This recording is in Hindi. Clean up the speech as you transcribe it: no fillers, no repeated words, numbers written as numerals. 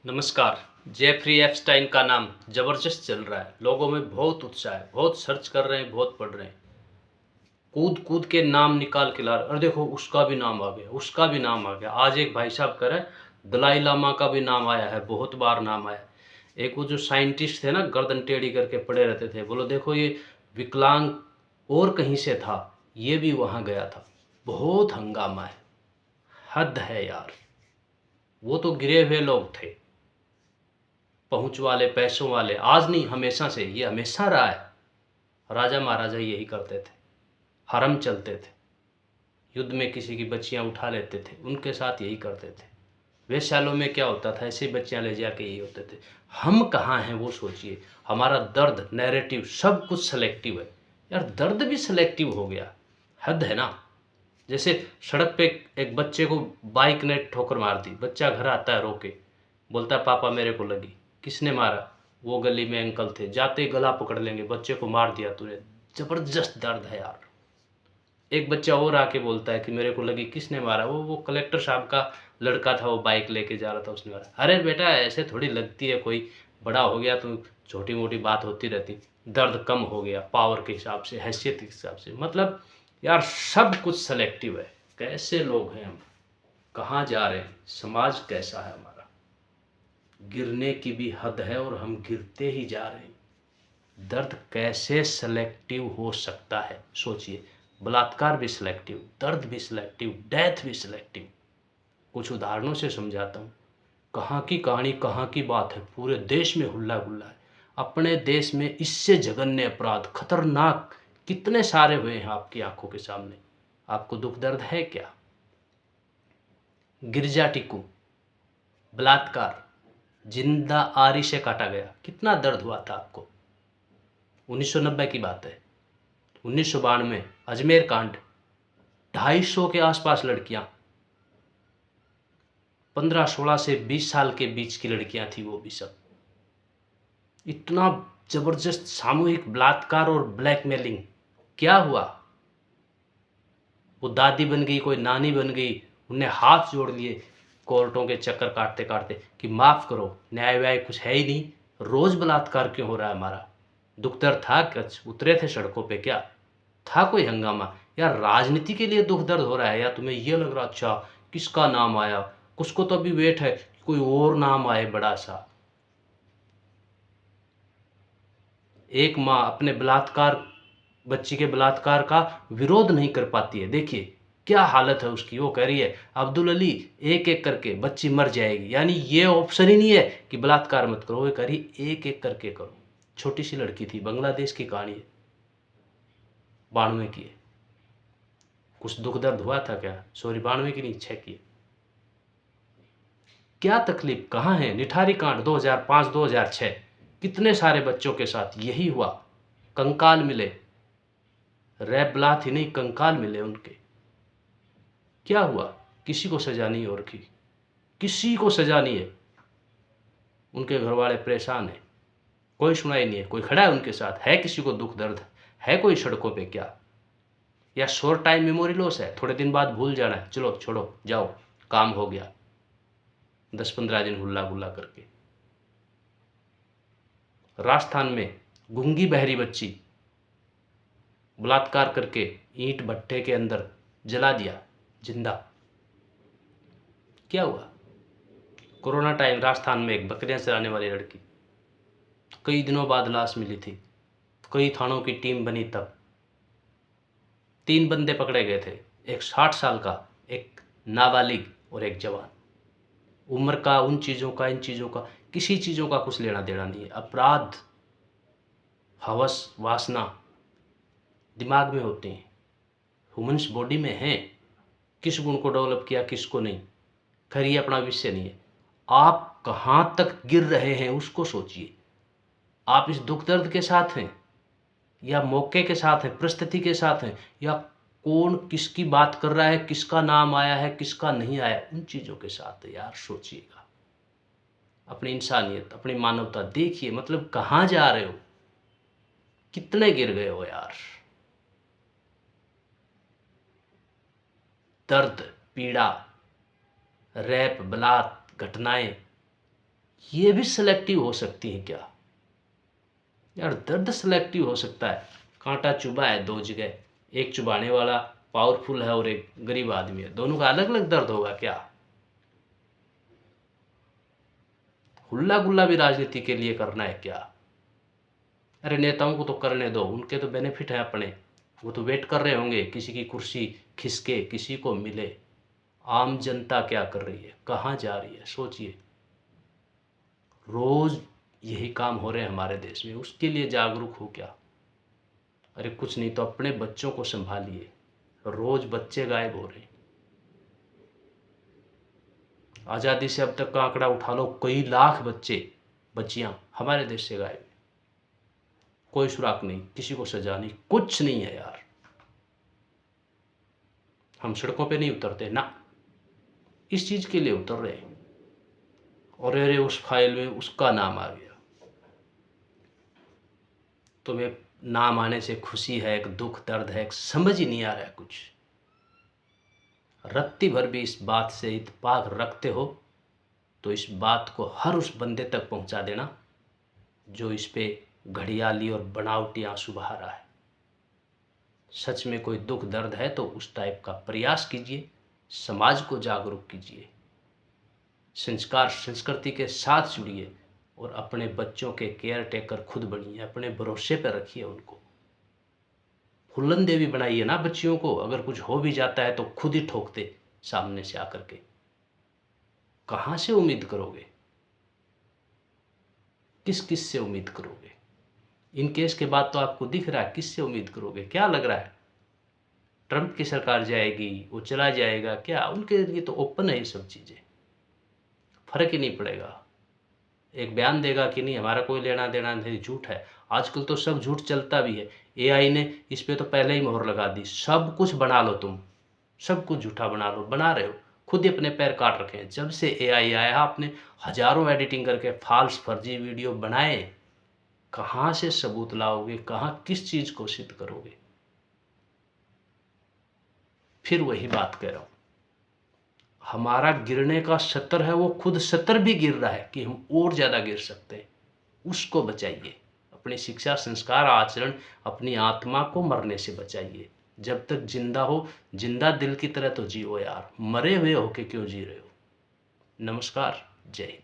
नमस्कार। जेफरी एप्स्टाइन का नाम जबरदस्त चल रहा है, लोगों में बहुत उत्साह है, बहुत सर्च कर रहे हैं, बहुत पढ़ रहे हैं, कूद कूद के नाम निकाल के ला रहे। और देखो उसका भी नाम आ गया, उसका भी नाम आ गया। आज एक भाई साहब कह रहे हैं दलाई लामा का भी नाम आया है, बहुत बार नाम आया। एक वो जो साइंटिस्ट थे ना, गर्दन टेढ़ी करके पड़े रहते थे, बोलो देखो ये विकलांग और कहीं से था, ये भी वहाँ गया था। बहुत हंगामा है, हद है यार। वो तो गिरे हुए लोग थे, पहुंच वाले, पैसों वाले। आज नहीं, हमेशा से, ये हमेशा रहा है। राजा महाराजा यही करते थे, हरम चलते थे, युद्ध में किसी की बच्चियां उठा लेते थे, उनके साथ यही करते थे। वेश्यालयों में क्या होता था, ऐसे बच्चियां ले जाके यही होते थे। हम कहाँ हैं वो सोचिए। हमारा दर्द, नैरेटिव सब कुछ सेलेक्टिव है यार। दर्द भी सेलेक्टिव हो गया, हद है ना। जैसे सड़क पे एक बच्चे को बाइक ने ठोकर मार दी, बच्चा घर आता है रो के, बोलता है पापा मेरे को लगी। किसने मारा? वो गली में अंकल थे, जाते ही गला पकड़ लेंगे, बच्चे को मार दिया तूने। जबरदस्त दर्द है यार। एक बच्चा और आके बोलता है कि मेरे को लगी। किसने मारा? वो कलेक्टर साहब का लड़का था, वो बाइक लेके जा रहा था, उसने मारा। अरे बेटा ऐसे थोड़ी लगती है, कोई बड़ा हो गया तो छोटी मोटी बात होती रहती। दर्द कम हो गया पावर के हिसाब से, हैसियत के हिसाब से। मतलब यार सब कुछ सेलेक्टिव है। कैसे लोग हैं हम, कहाँ जा रहे हैं, समाज कैसा है हमारा। गिरने की भी हद है और हम गिरते ही जा रहे हैं। दर्द कैसे सेलेक्टिव हो सकता है सोचिए। बलात्कार भी सिलेक्टिव, दर्द भी सिलेक्टिव, डेथ भी सिलेक्टिव। कुछ उदाहरणों से समझाता हूँ। कहाँ की कहानी, कहाँ की बात है, पूरे देश में हुल्ला गुल्ला है। अपने देश में इससे जघन्य अपराध, खतरनाक कितने सारे हुए हैं आपकी आंखों के सामने। आपको दुख दर्द है क्या? गिरजा टिक्कू, बलात्कार, जिंदा आरी से काटा गया, कितना दर्द हुआ था आपको। 1990 की बात है। 1992 अजमेर कांड, 250 के आसपास लड़कियां, 15-16 से 20 साल के बीच की लड़कियां थी, वो भी सब। इतना जबरदस्त सामूहिक बलात्कार और ब्लैकमेलिंग। क्या हुआ? वो दादी बन गई, कोई नानी बन गई, उनने हाथ जोड़ लिए कोर्टों के चक्कर काटते काटते कि माफ़ करो, न्याय व्याय कुछ है ही नहीं, रोज़ बलात्कार क्यों हो रहा है हमारा। दुख दर्द था कुछ? उतरे थे सड़कों पे क्या? था कोई हंगामा? यार राजनीति के लिए दुख दर्द हो रहा है या तुम्हें ये लग रहा अच्छा किसका नाम आया, कुछ को तो अभी वेट है कि कोई और नाम आए बड़ा सा। एक माँ अपने बलात्कार, बच्ची के बलात्कार का विरोध नहीं कर पाती है। देखिए क्या हालत है उसकी। वो कह रही है अब्दुल अली एक एक करके बच्ची मर जाएगी, यानी ये ऑप्शन ही नहीं है कि बलात्कार मत करो। वो कह रही एक एक करके करो। छोटी सी लड़की थी, बांग्लादेश की कहानी है, 92 की है। कुछ दुख दर्द हुआ था क्या? सॉरी, 92 की नहीं, 6 की है। क्या तकलीफ कहाँ है? निठारी कांड 2005-2006, कितने सारे बच्चों के साथ यही हुआ। कंकाल मिले, रैप ब्लाथ ही नहीं, कंकाल मिले उनके। क्या हुआ? किसी को सजा नहीं हो रखी, किसी को सजा नहीं है। उनके घर वाले परेशान हैं, कोई सुनाई नहीं है। कोई खड़ा है उनके साथ? है किसी को दुख दर्द? है कोई सड़कों पे क्या? या शॉर्ट टाइम मेमोरी लॉस है, थोड़े दिन बाद भूल जाना है, चलो छोड़ो जाओ काम हो गया, 10-15 दिन हुल्ला गुल्ला करके। राजस्थान में गूंगी बहरी बच्ची बलात्कार करके ईंट भट्टे के अंदर जला दिया जिंदा। क्या हुआ? कोरोना टाइम राजस्थान में एक बकरियां चराने वाली लड़की, कई दिनों बाद लाश मिली थी, कई थानों की टीम बनी, तब 3 बंदे पकड़े गए थे। एक 60 साल का, एक नाबालिग और एक जवान। उम्र का, उन चीज़ों का, इन चीज़ों का, किसी चीज़ों का कुछ लेना देना नहीं है। अपराध, हवस, वासना दिमाग में होते हैं, ह्यूमन्स बॉडी में हैं। किस गुण को डेवलप किया, किसको नहीं, खैर ये अपना विषय नहीं है। आप कहाँ तक गिर रहे हैं उसको सोचिए। आप इस दुख दर्द के साथ हैं या मौके के साथ हैं, परिस्थिति के साथ हैं, या कौन किसकी बात कर रहा है, किसका नाम आया है, किसका नहीं आया, उन चीज़ों के साथ है यार। सोचिएगा, अपनी इंसानियत, अपनी मानवता देखिए। मतलब कहाँ जा रहे हो, कितने गिर गए हो यार। दर्द, पीड़ा, रैप, बलात् घटनाएं, ये भी सेलेक्टिव हो सकती है क्या यार? दर्द सेलेक्टिव हो सकता है। कांटा चुभा है दो जगह, एक चुभाने वाला पावरफुल है और एक गरीब आदमी है, दोनों का अलग अलग दर्द होगा क्या? हुल्ला गुल्ला भी राजनीति के लिए करना है क्या? अरे नेताओं को तो करने दो, उनके तो बेनिफिट है अपने, वो तो वेट कर रहे होंगे किसी की कुर्सी खिसके, किसी को मिले। आम जनता क्या कर रही है, कहाँ जा रही है, सोचिए। रोज यही काम हो रहे हैं हमारे देश में, उसके लिए जागरूक हो क्या? अरे कुछ नहीं तो अपने बच्चों को संभालिए, रोज बच्चे गायब हो रहे हैं। आज़ादी से अब तक का आंकड़ा उठा लो, कई लाख बच्चे बच्चियां हमारे देश से गायब। कोई सुराग नहीं, किसी को सजा नहीं, कुछ नहीं है यार। हम सड़कों पे नहीं उतरते ना, इस चीज के लिए उतर रहे हैं। और अरे उस फाइल में उसका नाम आ गया, तुम्हें नाम आने से खुशी है, एक दुख दर्द है, एक समझ ही नहीं आ रहा है कुछ। रत्ती भर भी इस बात से इत्तेफाक रखते हो तो इस बात को हर उस बंदे तक पहुंचा देना जो इस पे घड़ियाली और बनावटी आंसू बहा रहा है। सच में कोई दुख दर्द है तो उस टाइप का प्रयास कीजिए, समाज को जागरूक कीजिए, संस्कार संस्कृति के साथ जुड़िए और अपने बच्चों के केयर टेकर खुद बनिए, अपने भरोसे पर रखिए उनको। फुल्लन देवी बनाइए ना बच्चियों को, अगर कुछ हो भी जाता है तो खुद ही ठोकते सामने से आकर के। कहाँ से उम्मीद करोगे, किस किस से उम्मीद करोगे? इन केस के बाद तो आपको दिख रहा है, किससे उम्मीद करोगे? क्या लग रहा है ट्रंप की सरकार जाएगी, वो चला जाएगा क्या? उनके लिए तो ओपन है ये सब चीज़ें, फर्क ही नहीं पड़ेगा। एक बयान देगा कि नहीं हमारा कोई लेना देना नहीं, झूठ है। आजकल तो सब झूठ चलता भी है, एआई ने इस पे तो पहले ही मोहर लगा दी। सब कुछ बना लो तुम, सब कुछ झूठा बना लो, बना रहे हो, खुद ही अपने पैर काट रखे हैं। जब से एआई आया आपने हजारों एडिटिंग करके फाल्स फर्जी वीडियो बनाए, कहाँ से सबूत लाओगे, कहाँ किस चीज़ को सिद्ध करोगे? फिर वही बात कह रहा हूँ, हमारा गिरने का सतर है, वो खुद सतर भी गिर रहा है कि हम और ज़्यादा गिर सकते हैं। उसको बचाइए, अपनी शिक्षा संस्कार आचरण, अपनी आत्मा को मरने से बचाइए। जब तक जिंदा हो, जिंदा दिल की तरह तो जियो यार, मरे हुए होके क्यों जी रहे हो? नमस्कार, जय हिंद।